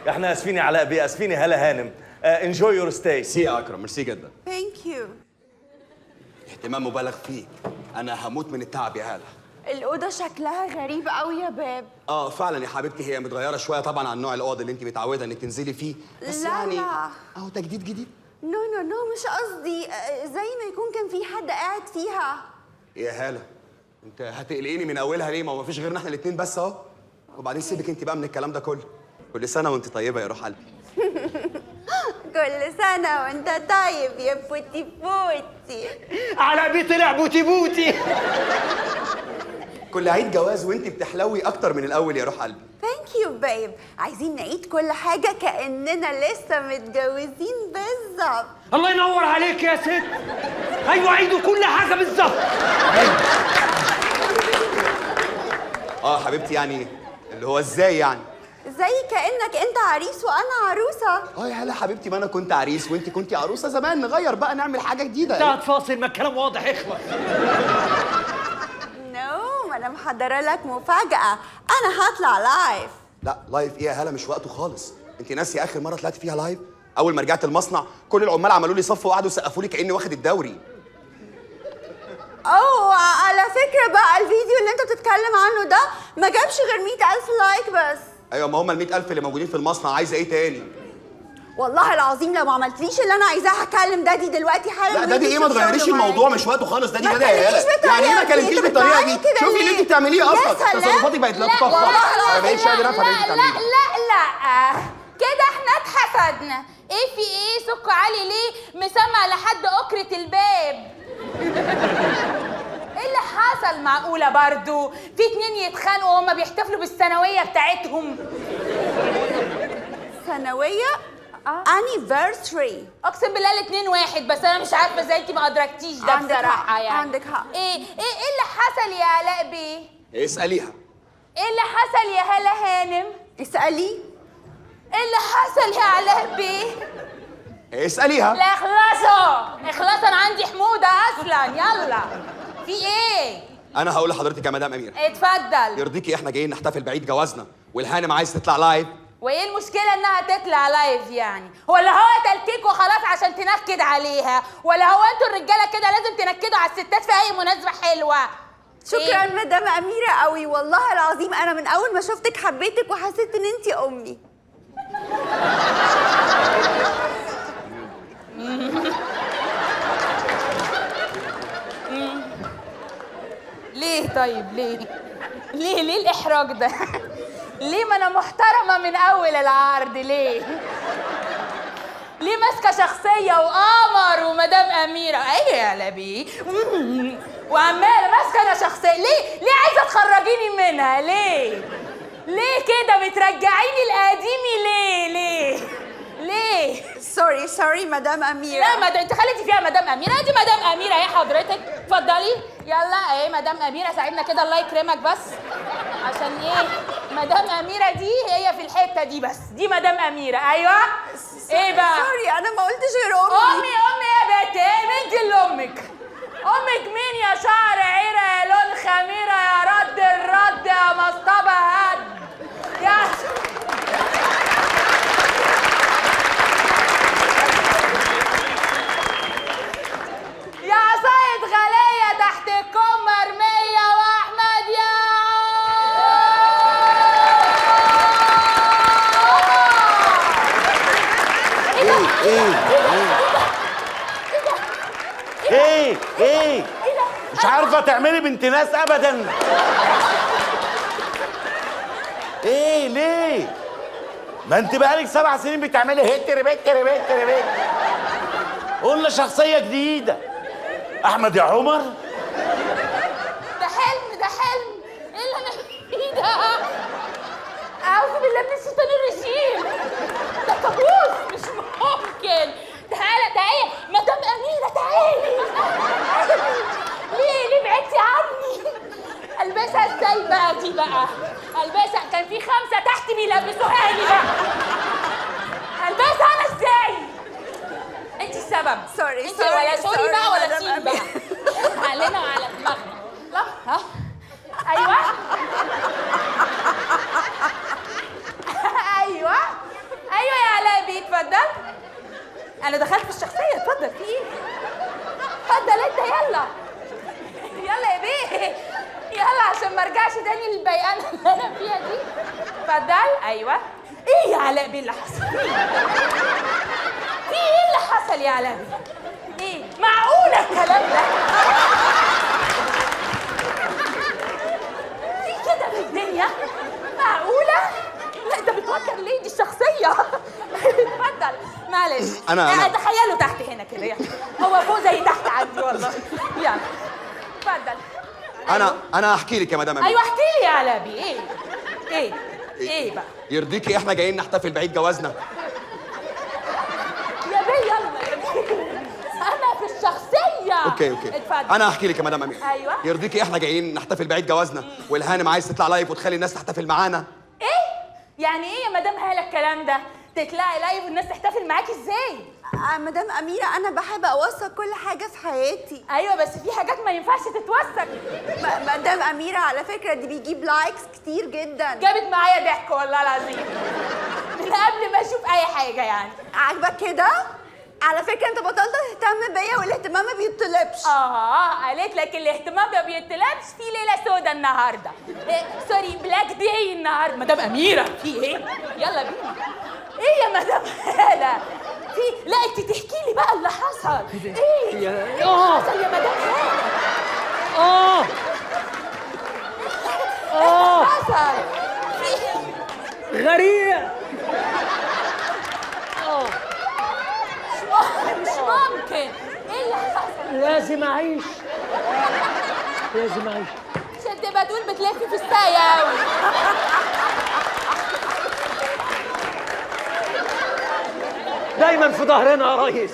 احنا اسفين يا علاء بيه، اسفين يا هلا هانم. انجوي يور ستاي. ميرسي يا اكرم، ميرسي جدا. ثانك يو. اهتمام مبالغ فيه، انا هموت من التعب يا هاله. الأوضة شكلها غريب قوي يا باب. فعلا يا حبيبتي، هي متغيره شويه طبعا عن نوع الاوض اللي انت متعوده انك تنزلي فيه، بس لا يعني لا. اهو تجديد جديد. نو مش قصدي، زي ما يكون كان في حد قاعد فيها. يا هاله انت هتقلقيني من اولها ليه؟ ما هو مفيش غيرنا احنا الاثنين بس اهو. وبعدين سيبك انت بقى من الكلام ده كله. كل سنه وانت طيبه يا روح قلبي. كل سنة وانت طيب يا بوتي بوتي. على بيه طلع بوتي بوتي. كل عيد جواز وانت بتحلوي اكتر من الاول يا روح قلبي. ثانك يو بيب. عايزين نعيد كل حاجة كأننا لسه متجوزين بالظبط. الله ينور عليك يا ست. ايوه عيدوا كل حاجه بالظبط. حبيبتي، يعني اللي هو ازاي يعني؟ زي كأنك انت عريس وانا عروسة. يا هلا حبيبتي، ما انا كنت عريس وانت كنتي عروسه زمان، نغير بقى نعمل حاجه جديده. ده هتفاصل، ما الكلام واضح، اخلص. ما انا محضرة لك مفاجأة. انا هطلع لايف. لا لايف ايه يا هلا؟ مش وقته خالص. انت ناسي اخر مره طلعت فيها لايف؟ اول ما رجعت المصنع كل العمال عملوا لي صف وقعدوا يسقفوا لي كاني واخد الدوري. على فكرة بقى الفيديو اللي انت بتتكلم عنه ده ما جابش غير 100,000 لايك بس. ايوه، ما هم ال 100,000 اللي موجودين في المصنع، عايزه ايه تاني؟ والله العظيم لو ما عملتليش اللي انا عايزاه هكلم دادي دلوقتي حالا. لا دادي ايه؟ ما تغيريش الموضوع، مش وقته خالص. دادي ما يا هلا. تكلمنيش يعني ايه ما كلمتيش بالطريقه دي؟ كده شوفي اللي انت بتعمليه اصلا. تصرفاتك بقت لا تطاق خالص. انا بقيتش قادر افهم اللي انت بتعمليه. لا كده احنا اتحسدنا. ايه في ايه؟ سكوا علي ليه مسمع لحد أكرة الباب؟ ايه اللي حصل؟ معقولة برضو في اتنين يتخانقوا وهما بيحتفلوا بالثانوية بتاعتهم؟ ثانوية؟ anniversary. اقسم بالله الاتنين واحد، بس انا مش عارفة ازاي انتي ما ادركتيش ده بصراحة. يعني عندك حق. ايه اللي حصل يا علاء بيه؟ اساليها. ايه اللي حصل يا هلا هانم؟ اسألي. ايه اللي حصل يا علاء بيه؟ اساليها. لا اخلصوا انا عندي حموضة اصلا. يلا في ايه؟ انا هقول لحضرتك يا مدام اميره. اتفضل. يرضيكي احنا جايين نحتفل بعيد جوازنا والهانم عايز تطلع لايف؟ وايه المشكلة انها تطلع لايف يعني؟ ولا هو تلكيك وخلاص عشان تنكد عليها؟ ولا هو انتوا الرجالة كده لازم تنكدوا على الستات في اي مناسبة حلوة؟ شكرا مدام أميرة قوي، والله العظيم انا من اول ما شفتك حبيتك وحسيت ان انتي امي. ليه طيب؟ ليه الإحراج ده؟ ليه؟ ما أنا محترمة من أول العرض. ليه ماسكة شخصية وقمر ومدام أميرة؟ أيه يا لبي وعمالة ماسكة أنا شخصية. ليه عايزة تخرجيني منها؟ ليه كده بترجعيني القديمي؟ ليه؟ سوري مدام أميرة. لا انت خليتي فيها مدام أميرة. دي مدام أميرة اهي حضرتك. اتفضلي يلا. ايه مدام أميرة، ساعدنا كده الله يكرمك بس. عشان ايه؟ مدام أميرة دي هي في الحتة دي بس. دي مدام أميرة. ايوه. ايه بقى؟ سوري انا ما قلتش غير امي. امي يا بنت. ايه مين اللي امك مين يا شعر عيرة يا لون خميرة يا رد الرد يا مصطبة هد يا عصاية غالية تحت الكم مرمية واحمد يا ايه مش عارفه تعملي بنت ناس ابدا. ايه ليه؟ ما انت بقالك 7 سنين بتعملي هتر بت. قلنا شخصيه جديده. احمد يا عمر. ده حلم. ايه اللي انا فيه ده؟ اعوذ بالله من الشيطان الرجيم. ده كابوس مش ممكن. تعالى مدام أميرة تعالي. ليه بعدتي عني؟ البسها ازاي بقى دي بقى؟ البسها كان في 5 تحت بيلبسوها لي بقى. البسها انا ازاي؟ انت السبب. سوري انت ولا سوري بقى ولا مدام سيب بقى. أميرة. علينا وعلى دماغنا. لا ها ايوه انا دخلت في الشخصيه. اتفضل، في ايه؟ اتفضل انت، يلا يلا يا بيه، يلا عشان ما ارجعش تاني للبيقانه اللي انا فيها دي. اتفضل. ايوه. ايه يا علاء بيه اللي حصل؟ في ايه اللي حصل يا علاء بيه؟ ايه معقوله الكلام ده؟ في كده في الدنيا؟ معقوله؟ لا انت بتوتر ليه؟ دي الشخصيه. اتفضل. معلش، أنا تخيلوا تحت هنا كده، يلا. هو فوق زي تحت عندي والله. يلا اتفضل. انا هحكي لك يا مدام اميره. ايوه احكي لي يا علابي. ايه بقى؟ يرضيكي احنا جايين نحتفل بعيد جوازنا؟ يا بيه يلا يا بيه، انا في الشخصيه. اوكي اتفضل. انا هحكي لك يا مدام اميره. ايوه. يرضيكي احنا جايين نحتفل بعيد جوازنا والهانم عايز تطلع لايف وتخلي الناس تحتفل معانا. ايه؟ يعني ايه يا مدام هاله الكلام ده؟ تطلعي لايف والناس تحتفل معاكي ازاي؟ مدام أميرة أنا بحب أوثق كل حاجة في حياتي. ايوه بس في حاجات ما ينفعش تتوثق. مدام أميرة على فكرة دي بيجيب لايكس كتير جدا. جابت معايا ضحك والله العظيم من قبل ما اشوف اي حاجه يعني. عاجبك كده؟ على فكرة أنت بطلت تهتم بيا والاهتمام ما بيطلبش. قالت لك الاهتمام ما بيطلبش. في ليله سودا النهارده. سوري، بلاك داي النهارده. مدام اميره في ايه؟ يلا بينا. ايه يا مدام هاله؟ في لا انت تحكي لي بقى اللي حصل. ايه اللي حصل يا مدام هاله؟ اللي حصل في غريق. مش ممكن. ايه اللي حصل؟ لازم اعيش. عشان تبقى تقول بتلفي في الساقية أوي. دايما في ظهرنا يا ريس.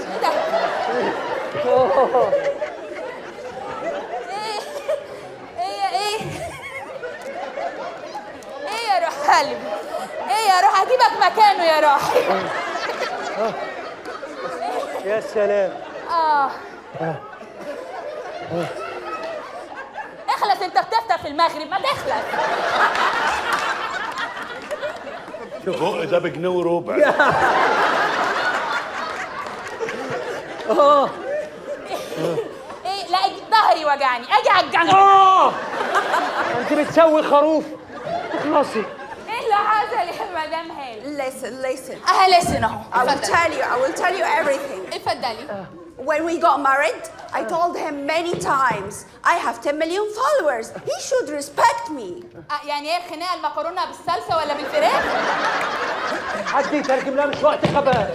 ايه يا روح قلبي؟ ايه يا روح؟ هجيبك مكانه يا روحي. يا سلام. اخلص، انت بتفطر في المغرب، ما تخلص. البق ده بجنيه وربع. ايه لا ظهري وجعني، اجي على الجنب. انت بتسوي خروف. اخلصي. ايه اللي حصل يا مدام هاله؟ Listen. listen اهو. I will tell you everything. اتفضلي. When we got married, I told him many times, I have 10 million followers. He should respect me. يعني ايه الخناقه؟ المكرونه بالصلصه ولا بالفراخ؟ حد يترجم لها، مش وقت خبر.